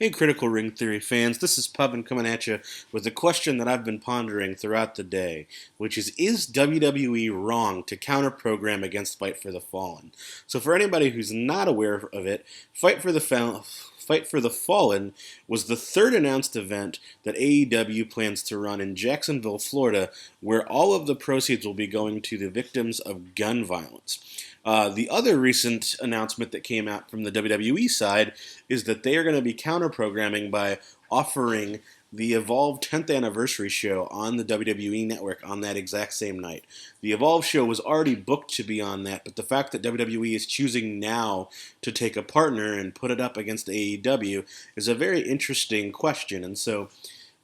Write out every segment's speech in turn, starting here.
Hey, Critical Ring Theory fans, this is Pavan coming at you with a question that I've been pondering throughout the day, which is WWE wrong to counter-program against Fight for the Fallen? So for anybody who's not aware of it, Fight for the Fallen was the third announced event that AEW plans to run in Jacksonville, Florida, where all of the proceeds will be going to the victims of gun violence. The other recent announcement that came out from the WWE side is that they are going to be counter-programming by offering the Evolve 10th anniversary show on the WWE network on that exact same night. The Evolve show was already booked to be on that, but the fact that WWE is choosing now to take a partner and put it up against AEW is a very interesting question. And so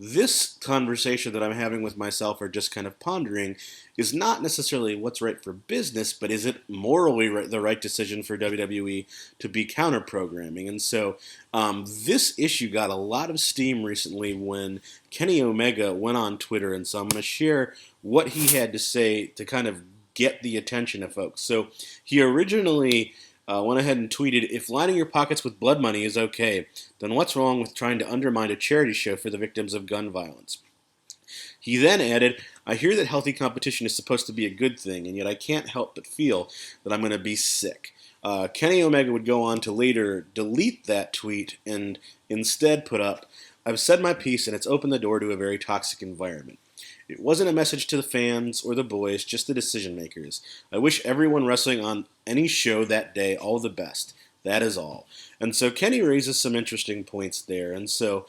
this conversation that I'm having with myself, or just kind of pondering, is not necessarily what's right for business, but is it morally the right decision for WWE to be counter-programming? And so this issue got a lot of steam recently when Kenny Omega went on Twitter, and so I'm going to share what he had to say to kind of get the attention of folks. So he originally went ahead and tweeted, "If lining your pockets with blood money is okay, then what's wrong with trying to undermine a charity show for the victims of gun violence?" He then added, "I hear that healthy competition is supposed to be a good thing, and yet I can't help but feel that I'm going to be sick." Kenny Omega would go on to later delete that tweet and instead put up, "I've said my piece and it's opened the door to a very toxic environment. It wasn't a message to the fans or the boys, just the decision makers. I wish everyone wrestling on any show that day all the best. That is all." And so Kenny raises some interesting points there. And so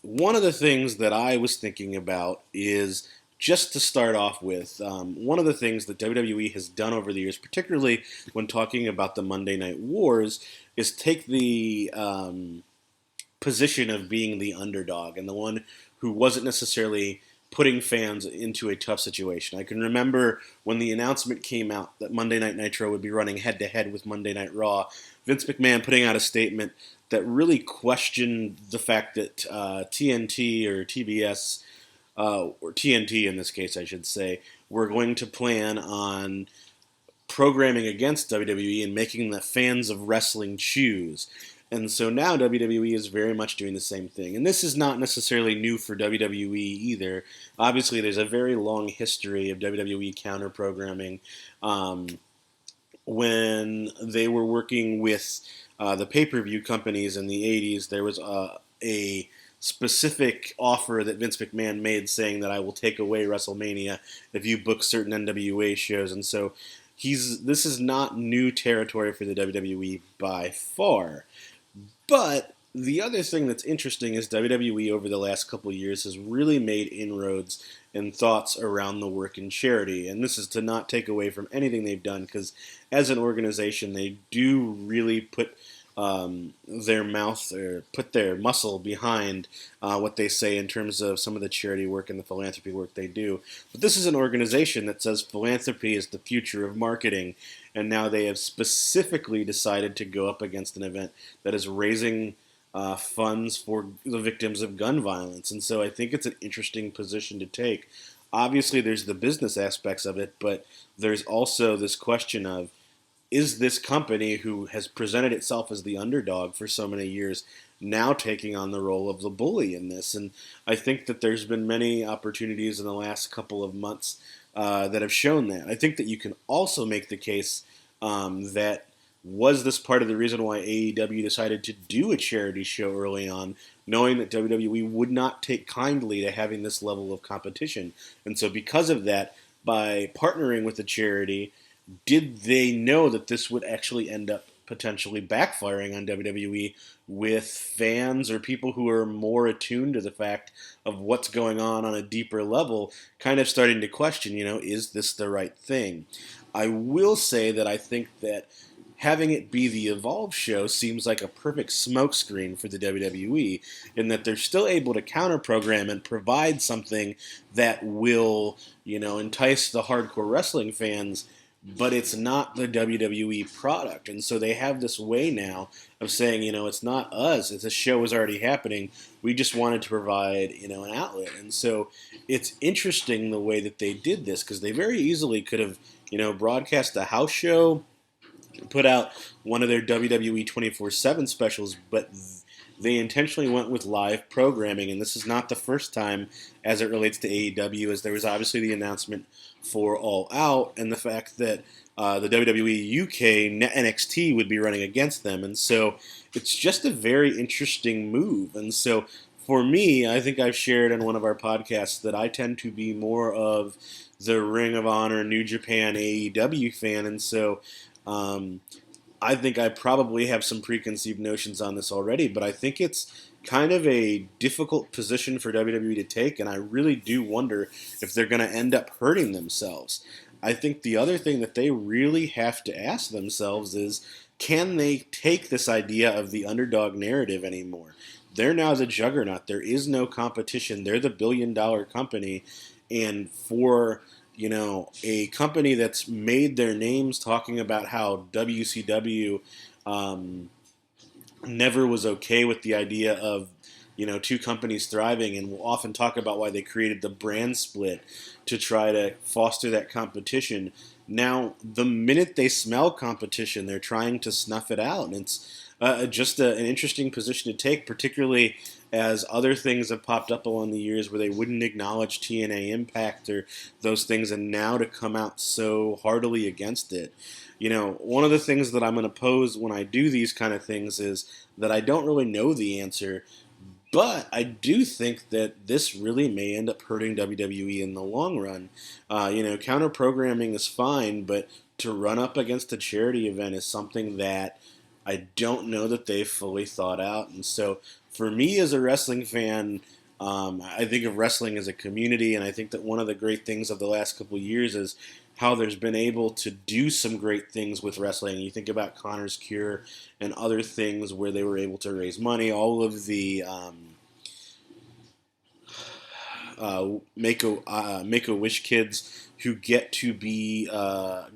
one of the things that I was thinking about is, just to start off with, one of the things that WWE has done over the years, particularly when talking about the Monday Night Wars, is take the position of being the underdog and the one who wasn't necessarily putting fans into a tough situation. I can remember when the announcement came out that Monday Night Nitro would be running head-to-head with Monday Night Raw, Vince McMahon putting out a statement that really questioned the fact that TNT or TBS, or TNT in this case I should say, were going to plan on programming against WWE and making the fans of wrestling choose. And so now WWE is very much doing the same thing. And this is not necessarily new for WWE either. Obviously, there's a very long history of WWE counter-programming. When they were working with the pay-per-view companies in the 80s, there was a specific offer that Vince McMahon made saying that I will take away WrestleMania if you book certain NWA shows. And so this is not new territory for the WWE by far. But the other thing that's interesting is WWE over the last couple of years has really made inroads and thoughts around the work in charity. And this is to not take away from anything they've done, because as an organization, they do really put their mouth or put their muscle behind what they say in terms of some of the charity work and the philanthropy work they do. But this is an organization that says philanthropy is the future of marketing, and now they have specifically decided to go up against an event that is raising funds for the victims of gun violence. And so I think it's an interesting position to take. Obviously, there's the business aspects of it, but there's also this question of, is this company, who has presented itself as the underdog for so many years, now taking on the role of the bully in this? And I think that there's been many opportunities in the last couple of months that have shown that. I think that you can also make the case that was this part of the reason why AEW decided to do a charity show early on, knowing that WWE would not take kindly to having this level of competition. And so because of that, by partnering with a charity, did they know that this would actually end up potentially backfiring on WWE with fans or people who are more attuned to the fact of what's going on a deeper level, kind of starting to question, is this the right thing? I will say that I think that having it be the Evolve show seems like a perfect smokescreen for the WWE, in that they're still able to counter-program and provide something that will, entice the hardcore wrestling fans, but it's not the WWE product. And so they have this way now of saying, it's not us. It's a show is already happening. We just wanted to provide, an outlet. And so it's interesting the way that they did this, because they very easily could have, broadcast a house show, put out one of their WWE 24/7 specials, but they intentionally went with live programming, and this is not the first time as it relates to AEW, as there was obviously the announcement for All Out and the fact that the WWE UK NXT would be running against them, and so it's just a very interesting move. And so for me, I think I've shared on one of our podcasts that I tend to be more of the Ring of Honor, New Japan, AEW fan, and so um, I think I probably have some preconceived notions on this already, but I think it's kind of a difficult position for WWE to take, and I really do wonder if they're going to end up hurting themselves. I think the other thing that they really have to ask themselves is, can they take this idea of the underdog narrative anymore? They're now the juggernaut. There is no competition. They're the billion-dollar company, and for a company that's made their names talking about how WCW never was okay with the idea of two companies thriving, and will often talk about why they created the brand split to try to foster that competition. Now, the minute they smell competition, they're trying to snuff it out, and it's just an interesting position to take, particularly as other things have popped up along the years where they wouldn't acknowledge TNA Impact or those things, and now to come out so heartily against it. One of the things that I'm going to pose when I do these kind of things is that I don't really know the answer, but I do think that this really may end up hurting WWE in the long run. Counter programming is fine, but to run up against a charity event is something that I don't know that they've fully thought out. And so, for me as a wrestling fan, I think of wrestling as a community, and I think that one of the great things of the last couple of years is how there's been able to do some great things with wrestling. You think about Connor's Cure and other things where they were able to raise money. All of the Make a Wish kids who get to be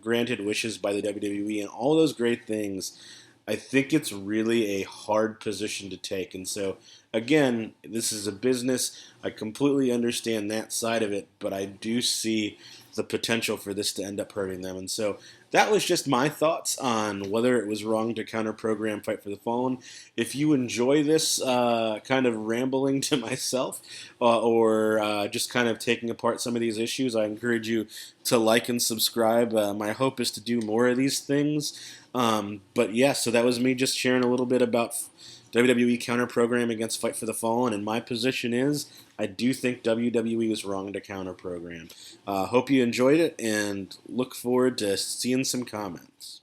granted wishes by the WWE, and all those great things. I think it's really a hard position to take. And so, again, this is a business. I completely understand that side of it, but I do see the potential for this to end up hurting them. And so that was just my thoughts on whether it was wrong to counter program Fight for the Fallen. If you enjoy this kind of rambling to myself or just kind of taking apart some of these issues, I encourage you to like and subscribe. My hope is to do more of these things. But yeah, so that was me just sharing a little bit about WWE counter program against Fight for the Fallen, and my position is I do think WWE was wrong to counter program. Hope you enjoyed it, and look forward to seeing some comments.